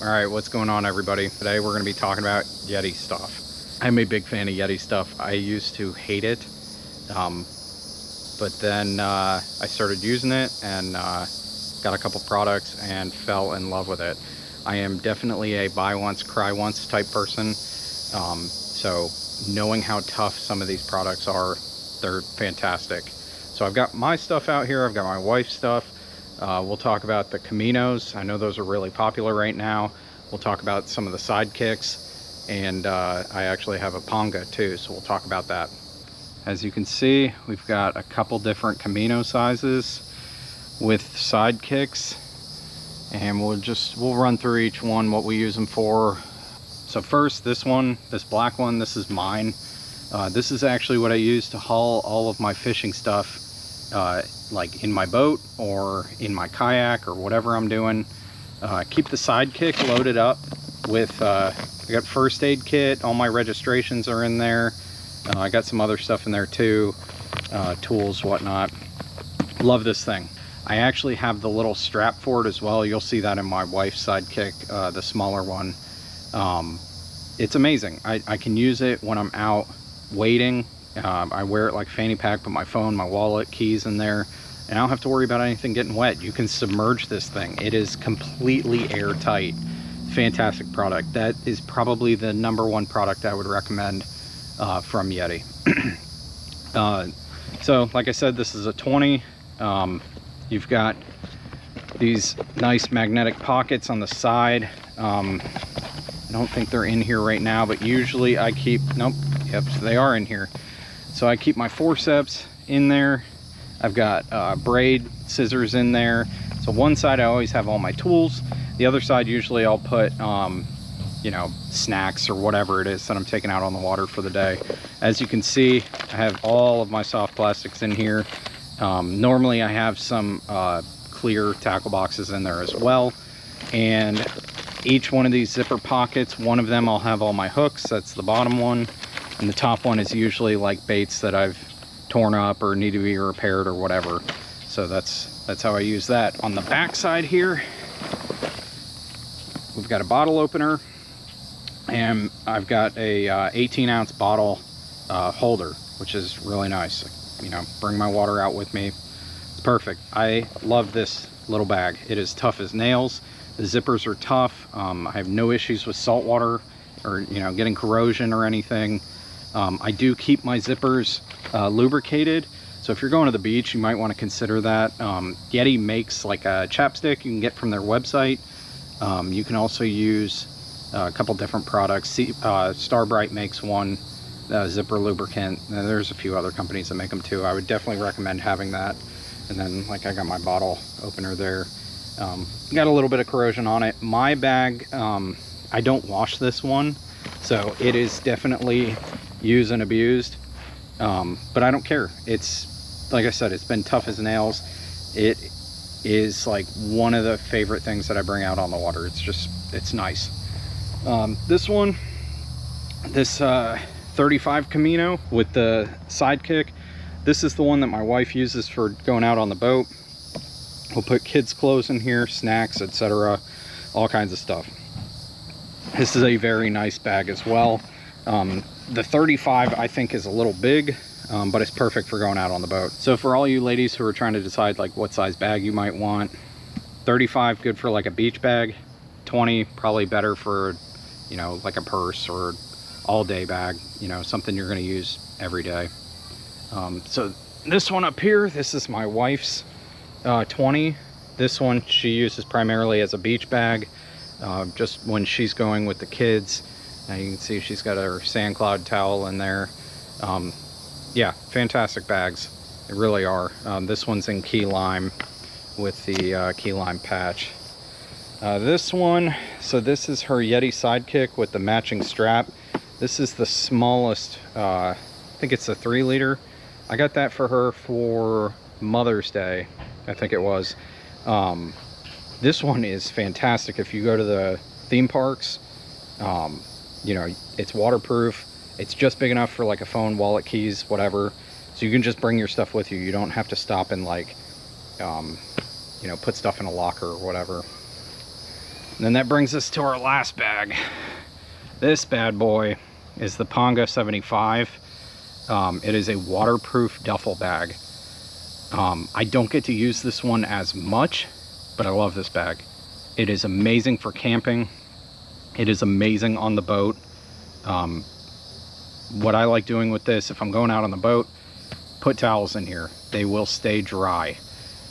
All right, what's going on, everybody? Today we're going to be talking about Yeti stuff. I'm a big fan of Yeti stuff. I used to hate it, but then I started using it and got a couple products and fell in love with it. I am definitely a buy once, cry once type person. So knowing how tough some of these products are, they're fantastic. So I've got my stuff out here. I've got my wife's stuff. We'll talk about the Caminos. I know those are really popular right now. We'll talk about some of the sidekicks, and I actually have a Ponga too, so we'll talk about that. As you can see, we've got a couple different Camino sizes with sidekicks, and we'll run through each one, what we use them for. So first, this black one, this is mine. This is actually what I use to haul all of my fishing stuff, like in my boat or in my kayak or whatever I'm doing. Keep the sidekick loaded up with, I got first aid kit, all my registrations are in there. I got some other stuff in there too, tools, whatnot. Love this thing. I actually have the little strap for it as well. You'll see that in my wife's sidekick, the smaller one. It's amazing. I can use it when I'm out wading. I wear it like a fanny pack, put my phone, my wallet, keys in there, and I don't have to worry about anything getting wet. You can submerge this thing. It is completely airtight. Fantastic product. That is probably the #1 product I would recommend from Yeti. So like I said, this is a 20. You've got these nice magnetic pockets on the side. I don't think they're in here right now, but usually I keep, nope, yep, they are in here. So I keep my forceps in there. I've got braid scissors in there. So one side I always have all my tools. The other side usually I'll put you know, snacks or whatever it is that I'm taking out on the water for the day. As you can see, I have all of my soft plastics in here. Normally I have some clear tackle boxes in there as well. And each one of these zipper pockets, one of them I'll have all my hooks. That's the bottom one. And the top one is usually like baits that I've torn up or need to be repaired or whatever. So that's how I use that. On the back side here, we've got a bottle opener, and I've got a 18-ounce bottle holder, which is really nice. You know, bring my water out with me. It's perfect. I love this little bag. It is tough as nails. The zippers are tough. I have no issues with salt water or, you know, getting corrosion or anything. I do keep my zippers lubricated. So if you're going to the beach, you might want to consider that. Yeti makes like a chapstick you can get from their website. You can also use a couple different products. Starbright makes one, zipper lubricant. And there's a few other companies that make them too. I would definitely recommend having that. And then, like, I got my bottle opener there. Got a little bit of corrosion on it. My bag, I don't wash this one, so it is definitely used and abused, but I don't care. It's, like I said, it's been tough as nails. It is like one of the favorite things that I bring out on the water. It's nice. This one, this 35 Camino with the sidekick, this is the one that my wife uses for going out on the boat. We'll put kids' clothes in here, snacks, etc., all kinds of stuff. This is a very nice bag as well. The 35 I think is a little big, but it's perfect for going out on the boat. So for all you ladies who are trying to decide like what size bag you might want, 35 good for like a beach bag, 20 probably better for, you know, like a purse or all day bag, you know, something you're going to use every day. So this one up here, this is my wife's 20. This one she uses primarily as a beach bag, just when she's going with the kids. Now you can see she's got her sand cloud towel in there. Yeah, fantastic bags. They really are. This one's in key lime with the key lime patch. This one, so this is her Yeti sidekick with the matching strap. This is the smallest, I think it's a 3-liter. I got that for her for Mother's Day, I think it was. This one is fantastic if you go to the theme parks. You know, it's waterproof. It's just big enough for like a phone, wallet, keys, whatever. So you can just bring your stuff with you. You don't have to stop and like, you know, put stuff in a locker or whatever. And then that brings us to our last bag. This bad boy is the Ponga 75. It is a waterproof duffel bag. I don't get to use this one as much, but I love this bag. It is amazing for camping. It is amazing on the boat. What I like doing with this, if I'm going out on the boat, put towels in here. They will stay dry.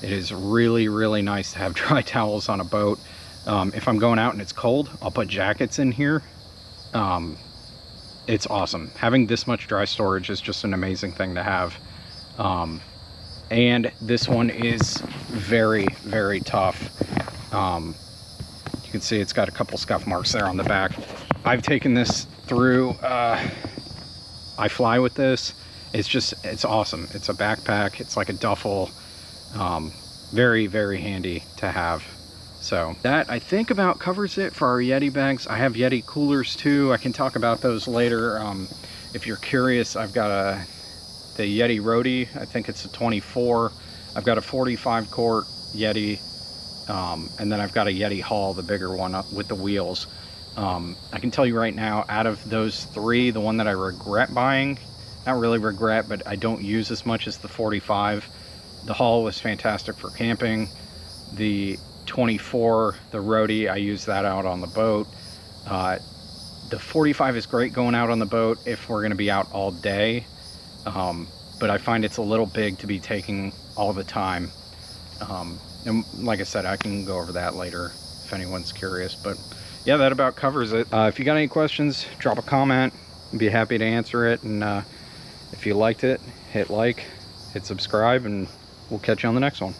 It is really, really nice to have dry towels on a boat. If I'm going out and it's cold, I'll put jackets in here. It's awesome. Having this much dry storage is just an amazing thing to have. And this one is very, very tough. You can see it's got a couple scuff marks there on the back. I've taken this through, I fly with this. It's awesome. It's a backpack. It's like a duffel. Very, very handy to have. So that, I think, about covers it for our Yeti bags. I have Yeti coolers too. I can talk about those later. If you're curious, I've got the Yeti Roadie. I think it's a 24. I've got a 45 quart Yeti, and then I've got a Yeti Haul, the bigger one up with the wheels. I can tell you right now, out of those three, the one that I regret buying, not really regret, but I don't use as much as the 45. The Haul was fantastic for camping. The 24, the Roadie, I use that out on the boat. The 45 is great going out on the boat if we're going to be out all day, but I find it's a little big to be taking all the time. And like I said, I can go over that later if anyone's curious, but yeah, that about covers it. If you got any questions, drop a comment. I'd be happy to answer it. And if you liked it, hit like, hit subscribe, and we'll catch you on the next one.